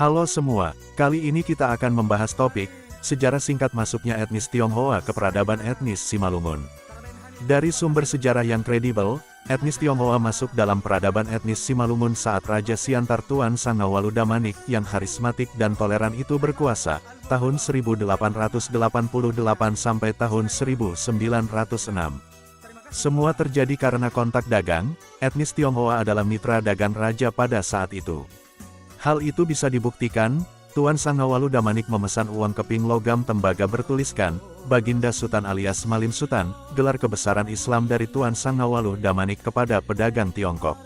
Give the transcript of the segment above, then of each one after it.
Halo semua, kali ini kita akan membahas topik, sejarah singkat masuknya etnis Tionghoa ke peradaban etnis Simalungun. Dari sumber sejarah yang kredibel, etnis Tionghoa masuk dalam peradaban etnis Simalungun saat Raja Siantar Tuan Sangnawalu Damanik yang karismatik dan toleran itu berkuasa, tahun 1888 sampai tahun 1906. Semua terjadi karena kontak dagang, etnis Tionghoa adalah mitra dagang raja pada saat itu. Hal itu bisa dibuktikan, Tuan Sangnawalu Damanik memesan uang keping logam tembaga bertuliskan, Baginda Sutan alias Malim Sutan, gelar kebesaran Islam dari Tuan Sangnawalu Damanik kepada pedagang Tiongkok.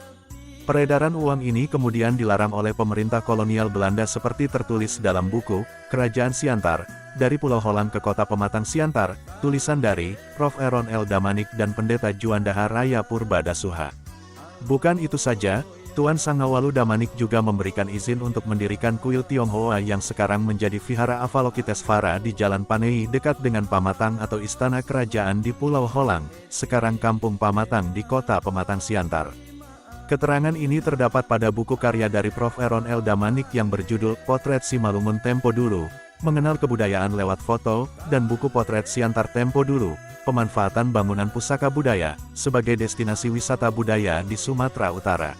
Peredaran uang ini kemudian dilarang oleh pemerintah kolonial Belanda seperti tertulis dalam buku, Kerajaan Siantar, dari Pulau Holland ke Kota Pematang Siantar, tulisan dari, Prof. Aaron L. Damanik dan Pendeta Juandaha Raya Purba Dasuha. Bukan itu saja, Tuan Sangnawalu Damanik juga memberikan izin untuk mendirikan kuil Tionghoa yang sekarang menjadi Vihara Avalokitesvara di Jalan Panei dekat dengan Pamatang atau Istana Kerajaan di Pulau Holang, sekarang Kampung Pamatang di Kota Pematang Siantar. Keterangan ini terdapat pada buku karya dari Prof. Aaron L. Damanik yang berjudul Potret Simalungun Tempo Dulu, Mengenal Kebudayaan Lewat Foto, dan buku Potret Siantar Tempo Dulu, Pemanfaatan Bangunan Pusaka Budaya, sebagai destinasi wisata budaya di Sumatera Utara.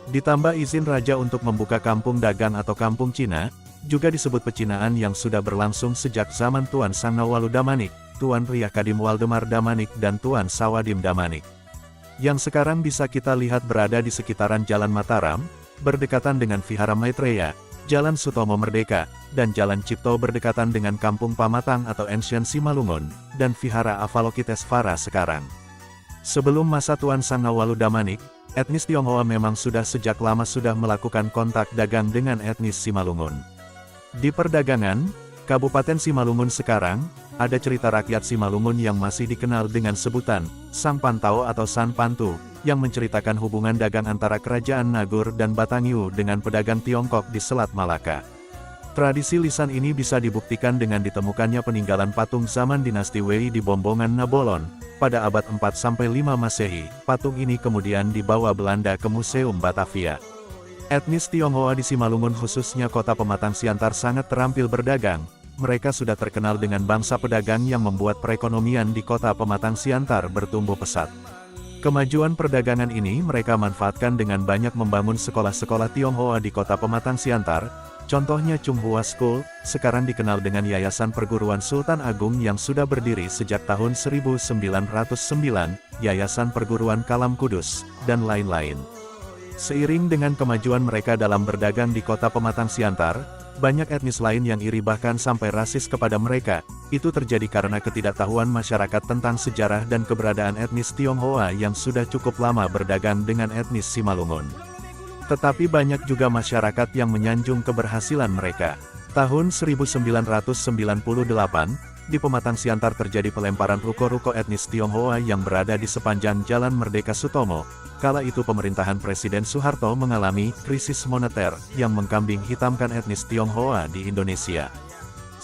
Ditambah izin raja untuk membuka kampung dagang atau kampung Cina, juga disebut pecinaan yang sudah berlangsung sejak zaman Tuan Sangnawalu Damanik, Tuan Riah Kadim Waldemar Damanik dan Tuan Sawadim Damanik. Yang sekarang bisa kita lihat berada di sekitaran Jalan Mataram, berdekatan dengan Vihara Maitreya, Jalan Sutomo Merdeka, dan Jalan Cipto berdekatan dengan Kampung Pamatang atau Ancient Simalungun, dan Vihara Avalokitesvara sekarang. Sebelum masa Tuan Sangnawalu Damanik, etnis Tionghoa memang sejak lama sudah melakukan kontak dagang dengan etnis Simalungun. Di perdagangan, Kabupaten Simalungun sekarang, ada cerita rakyat Simalungun yang masih dikenal dengan sebutan, Sang Pantau atau San Pantu, yang menceritakan hubungan dagang antara Kerajaan Nagur dan Batangiu dengan pedagang Tiongkok di Selat Malaka. Tradisi lisan ini bisa dibuktikan dengan ditemukannya peninggalan patung zaman dinasti Wei di Bombongan Nabolon, pada abad 4-5 Masehi. Patung ini kemudian dibawa Belanda ke Museum Batavia. Etnis Tionghoa di Simalungun khususnya Kota Pematang Siantar sangat terampil berdagang. Mereka sudah terkenal dengan bangsa pedagang yang membuat perekonomian di Kota Pematang Siantar bertumbuh pesat. Kemajuan perdagangan ini mereka manfaatkan dengan banyak membangun sekolah-sekolah Tionghoa di Kota Pematang Siantar. Contohnya Chunghua School, sekarang dikenal dengan Yayasan Perguruan Sultan Agung yang sudah berdiri sejak tahun 1909, Yayasan Perguruan Kalam Kudus, dan lain-lain. Seiring dengan kemajuan mereka dalam berdagang di Kota Pematang Siantar, banyak etnis lain yang iri bahkan sampai rasis kepada mereka. Itu terjadi karena ketidaktahuan masyarakat tentang sejarah dan keberadaan etnis Tionghoa yang sudah cukup lama berdagang dengan etnis Simalungun. Tetapi banyak juga masyarakat yang menyanjung keberhasilan mereka. Tahun 1998, di Pematang Siantar terjadi pelemparan ruko-ruko etnis Tionghoa yang berada di sepanjang Jalan Merdeka Sutomo. Kala itu pemerintahan Presiden Soeharto mengalami krisis moneter yang mengkambing hitamkan etnis Tionghoa di Indonesia.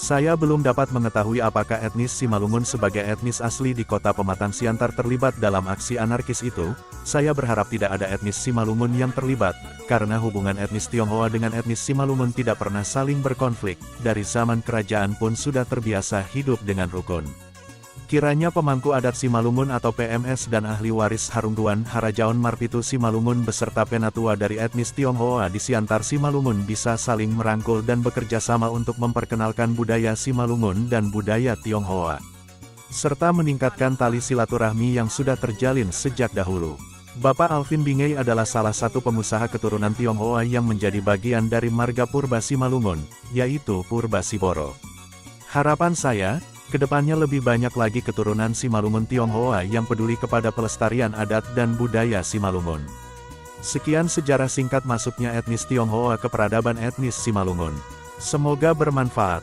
Saya belum dapat mengetahui apakah etnis Simalungun sebagai etnis asli di Kota Pematang Siantar terlibat dalam aksi anarkis itu. Saya berharap tidak ada etnis Simalungun yang terlibat, karena hubungan etnis Tionghoa dengan etnis Simalungun tidak pernah saling berkonflik. Dari zaman kerajaan pun sudah terbiasa hidup dengan rukun. Kiranya pemangku adat Simalungun atau PMS dan ahli waris Harungguan Harajaon Marpitu Simalungun beserta penatua dari etnis Tionghoa di Siantar Simalungun bisa saling merangkul dan bekerja sama untuk memperkenalkan budaya Simalungun dan budaya Tionghoa, serta meningkatkan tali silaturahmi yang sudah terjalin sejak dahulu. Bapak Alvin Bingei adalah salah satu pengusaha keturunan Tionghoa yang menjadi bagian dari marga Purba Simalungun, yaitu Purba Siboro. Harapan saya, kedepannya lebih banyak lagi keturunan Simalungun Tionghoa yang peduli kepada pelestarian adat dan budaya Simalungun. Sekian sejarah singkat masuknya etnis Tionghoa ke peradaban etnis Simalungun. Semoga bermanfaat.